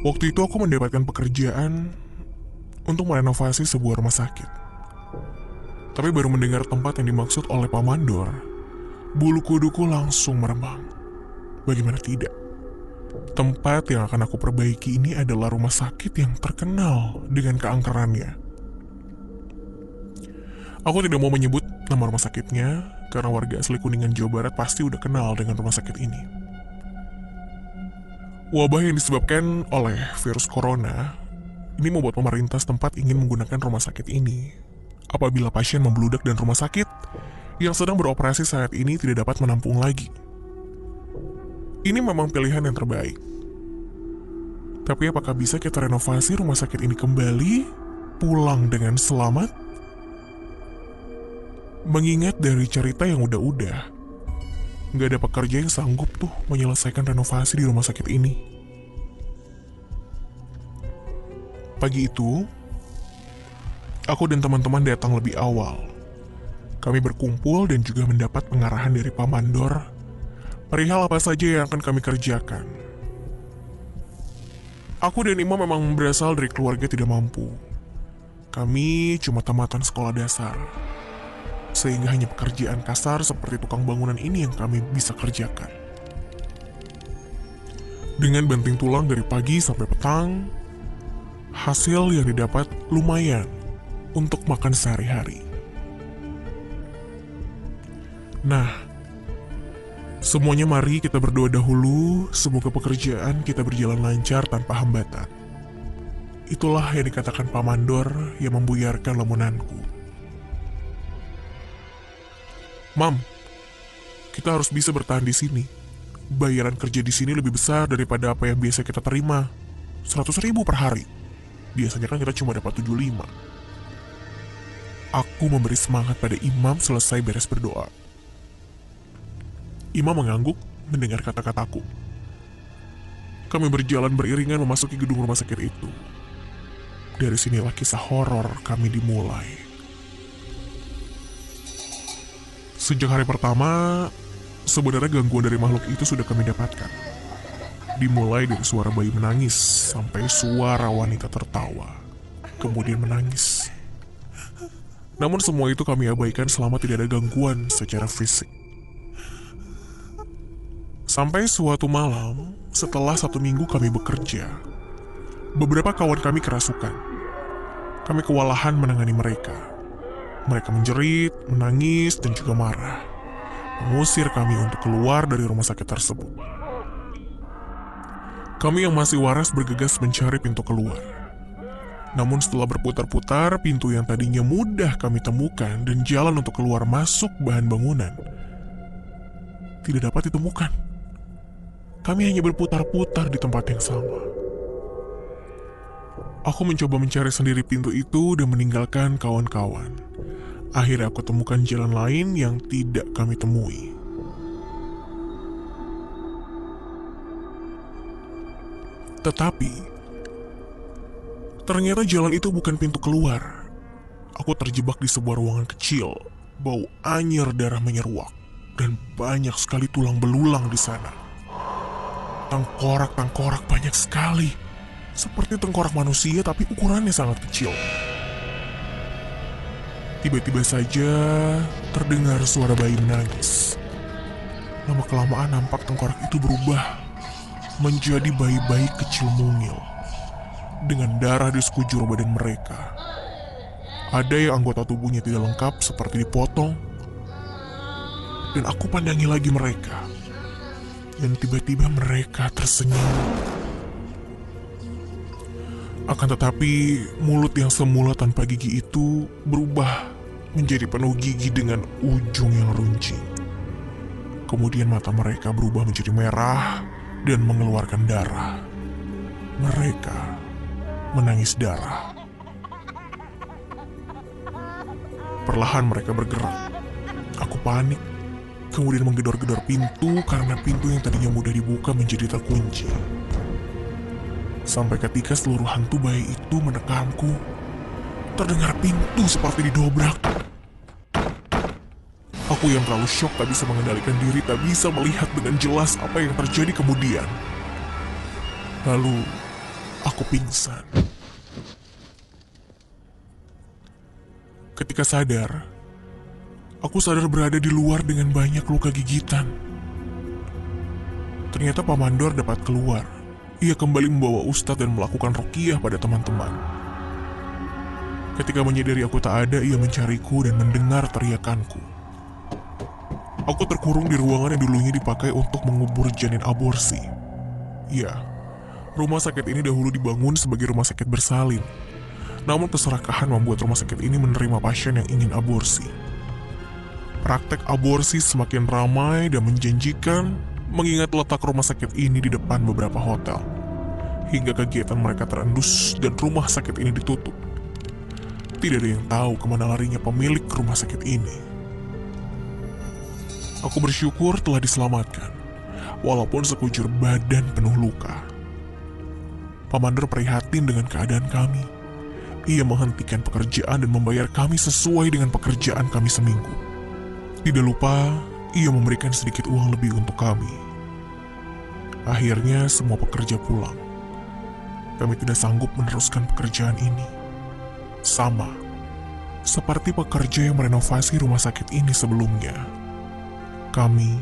Waktu itu aku mendapatkan pekerjaan untuk merenovasi sebuah rumah sakit. Tapi baru mendengar tempat yang dimaksud oleh Pak Mandor, bulu kuduku langsung meremang. Bagaimana tidak? Tempat yang akan aku perbaiki ini adalah rumah sakit yang terkenal dengan keangkerannya. Aku tidak mau menyebut nama rumah sakitnya, karena warga asli Kuningan, Jawa Barat pasti udah kenal dengan rumah sakit ini. Wabah yang disebabkan oleh virus corona ini membuat pemerintah setempat ingin menggunakan rumah sakit ini apabila pasien membludak dan rumah sakit yang sedang beroperasi saat ini tidak dapat menampung lagi. Ini memang pilihan yang terbaik. Tapi apakah bisa kita renovasi rumah sakit ini kembali, pulang dengan selamat? Mengingat dari cerita yang udah-udah, nggak ada pekerja yang sanggup tuh menyelesaikan renovasi di rumah sakit ini. Pagi itu, aku dan teman-teman datang lebih awal. Kami berkumpul dan juga mendapat pengarahan dari Pak Mandor perihal apa saja yang akan kami kerjakan. Aku dan Imam memang berasal dari keluarga tidak mampu. Kami cuma tamatan sekolah dasar, sehingga hanya pekerjaan kasar seperti tukang bangunan ini yang kami bisa kerjakan. Dengan banting tulang dari pagi sampai petang, hasil yang didapat lumayan untuk makan sehari-hari. Nah, semuanya mari kita berdoa dahulu, semoga pekerjaan kita berjalan lancar tanpa hambatan. Itulah yang dikatakan Pak Mandor yang membuyarkan lamunanku. Mam, kita harus bisa bertahan di sini. Bayaran kerja di sini lebih besar daripada apa yang biasa kita terima. 100.000 per hari. Biasanya kan kita cuma dapat 75. Aku memberi semangat pada Imam selesai beres berdoa. Imam mengangguk mendengar kata-kataku. Kami berjalan beriringan memasuki gedung rumah sakit itu. Dari sinilah kisah horor kami dimulai. Sejak hari pertama, sebenarnya gangguan dari makhluk itu sudah kami dapatkan. Dimulai dari suara bayi menangis sampai suara wanita tertawa, kemudian menangis. Namun semua itu kami abaikan selama tidak ada gangguan secara fisik. Sampai suatu malam, setelah 1 minggu kami bekerja, beberapa kawan kami kerasukan. Kami kewalahan menangani mereka. Mereka menjerit, menangis, dan juga marah, mengusir kami untuk keluar dari rumah sakit tersebut. Kami yang masih waras bergegas mencari pintu keluar. Namun setelah berputar-putar, pintu yang tadinya mudah kami temukan dan jalan untuk keluar masuk bahan bangunan tidak dapat ditemukan. Kami hanya berputar-putar di tempat yang sama. Aku mencoba mencari sendiri pintu itu dan meninggalkan kawan-kawan. Akhirnya aku temukan jalan lain yang tidak kami temui. Tetapi ternyata jalan itu bukan pintu keluar. Aku terjebak di sebuah ruangan kecil. Bau anyir darah menyeruak dan banyak sekali tulang belulang di sana. Tengkorak-tengkorak banyak sekali, seperti tengkorak manusia tapi ukurannya sangat kecil. Tiba-tiba saja terdengar suara bayi menangis. Lama-kelamaan nampak tengkorak itu berubah menjadi bayi-bayi kecil mungil dengan darah di sekujur badan mereka. Ada yang anggota tubuhnya tidak lengkap seperti dipotong. Dan aku pandangi lagi mereka. Dan tiba-tiba mereka tersenyum. Akan tetapi, mulut yang semula tanpa gigi itu berubah menjadi penuh gigi dengan ujung yang runcing. Kemudian mata mereka berubah menjadi merah dan mengeluarkan darah. Mereka menangis darah. Perlahan mereka bergerak. Aku panik. Kemudian menggedor-gedor pintu karena pintu yang tadinya mudah dibuka menjadi terkunci. Sampai ketika seluruh hantu bayi itu menekanku, terdengar pintu seperti didobrak. Aku yang terlalu syok tak bisa mengendalikan diri, tak bisa melihat dengan jelas apa yang terjadi kemudian. Lalu, Aku pingsan. Ketika sadar, aku sadar berada di luar dengan banyak luka gigitan. Ternyata Pak Mandor dapat keluar. Ia kembali membawa Ustadz dan melakukan ruqyah pada teman-teman. Ketika menyadari aku tak ada, ia mencariku dan mendengar teriakanku. Aku terkurung di ruangan yang dulunya dipakai untuk mengubur janin aborsi. Ya, rumah sakit ini dahulu dibangun sebagai rumah sakit bersalin. Namun keserakahan membuat rumah sakit ini menerima pasien yang ingin aborsi. Praktek aborsi semakin ramai dan menjanjikan, mengingat letak rumah sakit ini di depan beberapa hotel. Hingga kegiatan mereka terendus dan rumah sakit ini ditutup. Tidak ada yang tahu kemana larinya pemilik rumah sakit ini. Aku bersyukur telah diselamatkan, walaupun sekujur badan penuh luka. Pak Mandor prihatin dengan keadaan kami. Ia menghentikan pekerjaan dan membayar kami sesuai dengan pekerjaan kami seminggu. Tidak lupa, ia memberikan sedikit uang lebih untuk kami. Akhirnya semua pekerja pulang. Kami tidak sanggup meneruskan pekerjaan ini. Sama seperti pekerja yang merenovasi rumah sakit ini sebelumnya. Kami